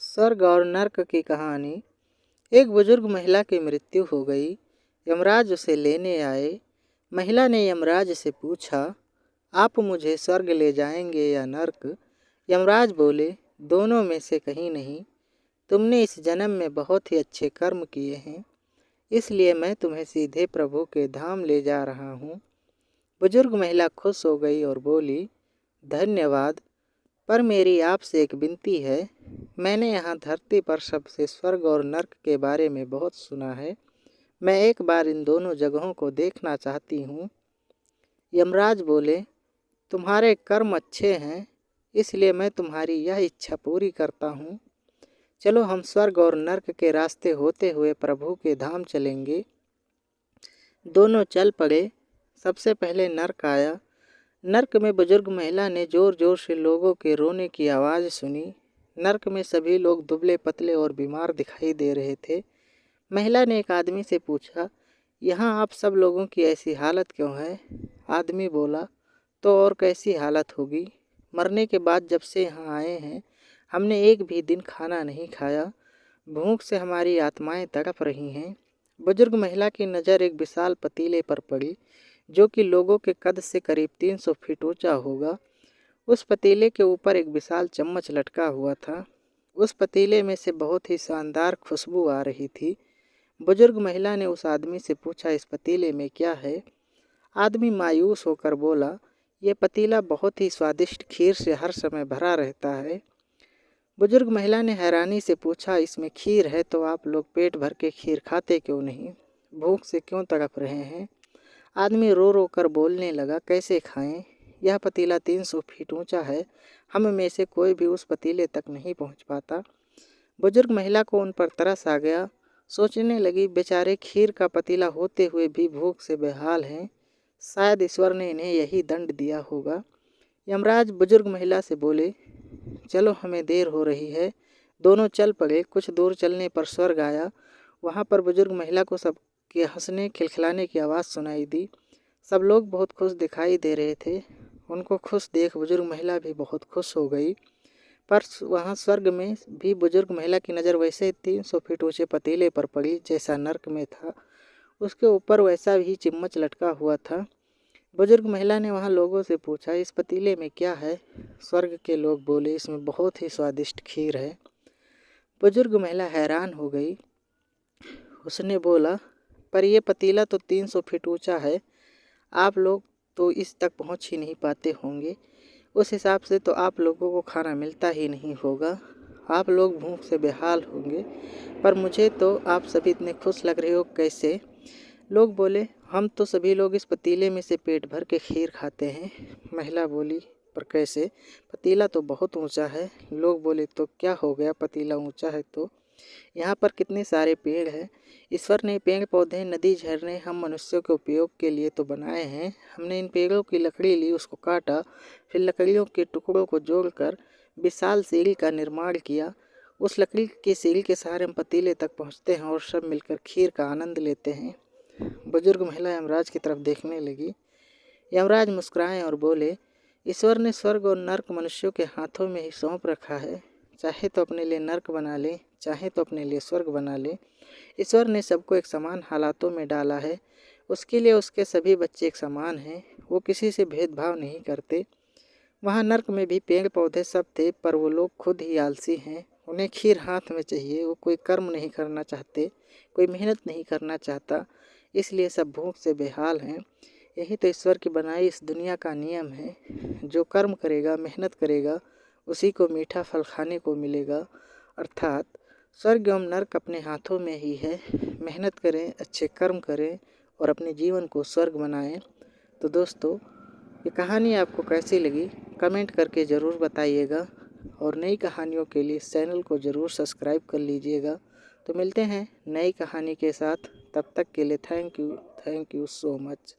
स्वर्ग और नर्क की कहानी। एक बुजुर्ग महिला की मृत्यु हो गई। यमराज उसे लेने आए। महिला ने यमराज से पूछा, आप मुझे स्वर्ग ले जाएंगे या नर्क? यमराज बोले, दोनों में से कहीं नहीं। तुमने इस जन्म में बहुत ही अच्छे कर्म किए हैं, इसलिए मैं तुम्हें सीधे प्रभु के धाम ले जा रहा हूँ। बुजुर्ग महिला खुश हो गई और बोली, धन्यवाद, पर मेरी आपसे एक विनती है। मैंने यहाँ धरती पर सबसे स्वर्ग और नर्क के बारे में बहुत सुना है। मैं एक बार इन दोनों जगहों को देखना चाहती हूँ। यमराज बोले, तुम्हारे कर्म अच्छे हैं, इसलिए मैं तुम्हारी यह इच्छा पूरी करता हूँ। चलो हम स्वर्ग और नर्क के रास्ते होते हुए प्रभु के धाम चलेंगे। दोनों चल पड़े। सबसे पहले नर्क आया। नर्क में बुजुर्ग महिला ने जोर जोर से लोगों के रोने की आवाज़ सुनी। नर्क में सभी लोग दुबले पतले और बीमार दिखाई दे रहे थे। महिला ने एक आदमी से पूछा, यहाँ आप सब लोगों की ऐसी हालत क्यों है? आदमी बोला, तो और कैसी हालत होगी? मरने के बाद जब से यहाँ आए हैं, हमने एक भी दिन खाना नहीं खाया। भूख से हमारी आत्माएं तड़प रही हैं। बुजुर्ग महिला की नज़र एक विशाल पतीले पर पड़ी, जो कि लोगों के कद से करीब 300 फीट ऊंचा होगा। उस पतीले के ऊपर एक विशाल चम्मच लटका हुआ था। उस पतीले में से बहुत ही शानदार खुशबू आ रही थी। बुजुर्ग महिला ने उस आदमी से पूछा, इस पतीले में क्या है? आदमी मायूस होकर बोला, ये पतीला बहुत ही स्वादिष्ट खीर से हर समय भरा रहता है। बुजुर्ग महिला ने हैरानी से पूछा, इसमें खीर है तो आप लोग पेट भर के खीर खाते क्यों नहीं? भूख से क्यों तड़प रहे हैं? आदमी रो रो कर बोलने लगा, कैसे खाएं? यह पतीला 300 फीट ऊंचा है। हम में से कोई भी उस पतीले तक नहीं पहुंच पाता। बुजुर्ग महिला को उन पर तरस आ गया। सोचने लगी, बेचारे खीर का पतीला होते हुए भी भूख से बेहाल हैं। शायद ईश्वर ने इन्हें यही दंड दिया होगा। यमराज बुजुर्ग महिला से बोले, चलो हमें देर हो रही है। दोनों चल पड़े। कुछ दूर चलने पर स्वर्ग आया। वहाँ पर बुजुर्ग महिला को सबके हंसने खिलखिलाने की आवाज़ सुनाई दी। सब लोग बहुत खुश दिखाई दे रहे थे। उनको खुश देख बुजुर्ग महिला भी बहुत खुश हो गई। पर वहाँ स्वर्ग में भी बुजुर्ग महिला की नज़र वैसे 300 फीट ऊंचे पतीले पर पड़ी जैसा नर्क में था। उसके ऊपर वैसा ही चिम्मच लटका हुआ था। बुजुर्ग महिला ने वहाँ लोगों से पूछा, इस पतीले में क्या है? स्वर्ग के लोग बोले, इसमें बहुत ही स्वादिष्ट खीर है। बुजुर्ग महिला हैरान हो गई। उसने बोला, पर यह पतीला तो 300 फीट ऊंचा है। आप लोग तो इस तक पहुंच ही नहीं पाते होंगे। उस हिसाब से तो आप लोगों को खाना मिलता ही नहीं होगा। आप लोग भूख से बेहाल होंगे। पर मुझे तो आप सभी इतने खुश लग रहे हो, कैसे? लोग बोले, हम तो सभी लोग इस पतीले में से पेट भर के खीर खाते हैं। महिला बोली, पर कैसे? पतीला तो बहुत ऊंचा है। लोग बोले, तो क्या हो गया, पतीला ऊंचा है तो? यहाँ पर कितने सारे पेड़ हैं। ईश्वर ने पेड़ पौधे, नदी, झरने हम मनुष्यों के उपयोग के लिए तो बनाए हैं। हमने इन पेड़ों की लकड़ी ली, उसको काटा, फिर लकड़ियों के टुकड़ों को जोड़कर विशाल सीढ़ी का निर्माण किया। उस लकड़ी की सीढ़ी के सहारे हम पतीले तक पहुँचते हैं और सब मिलकर खीर का आनंद लेते हैं। बुजुर्ग महिला यमराज की तरफ देखने लगी। यमराज मुस्कुराए और बोले, ईश्वर ने स्वर्ग और नर्क मनुष्यों के हाथों में ही सौंप रखा है। चाहे तो अपने लिए नर्क बना ले, चाहे तो अपने लिए स्वर्ग बना ले। ईश्वर ने सबको एक समान हालातों में डाला है। उसके लिए उसके सभी बच्चे एक समान हैं। वो किसी से भेदभाव नहीं करते। वहाँ नर्क में भी पेड़ पौधे सब थे, पर वो लोग खुद ही आलसी हैं। उन्हें खीर हाथ में चाहिए। वो कोई कर्म नहीं करना चाहते, कोई मेहनत नहीं करना चाहता, इसलिए सब भूख से बेहाल हैं। यही तो ईश्वर की बनाई इस दुनिया का नियम है। जो कर्म करेगा, मेहनत करेगा, उसी को मीठा फल खाने को मिलेगा। अर्थात स्वर्ग एवं नर्क अपने हाथों में ही है। मेहनत करें, अच्छे कर्म करें और अपने जीवन को स्वर्ग बनाएं। तो दोस्तों, ये कहानी आपको कैसी लगी कमेंट करके ज़रूर बताइएगा और नई कहानियों के लिए इस चैनल को ज़रूर सब्सक्राइब कर लीजिएगा। तो मिलते हैं नई कहानी के साथ। तब तक के लिए थैंक यू सो मच।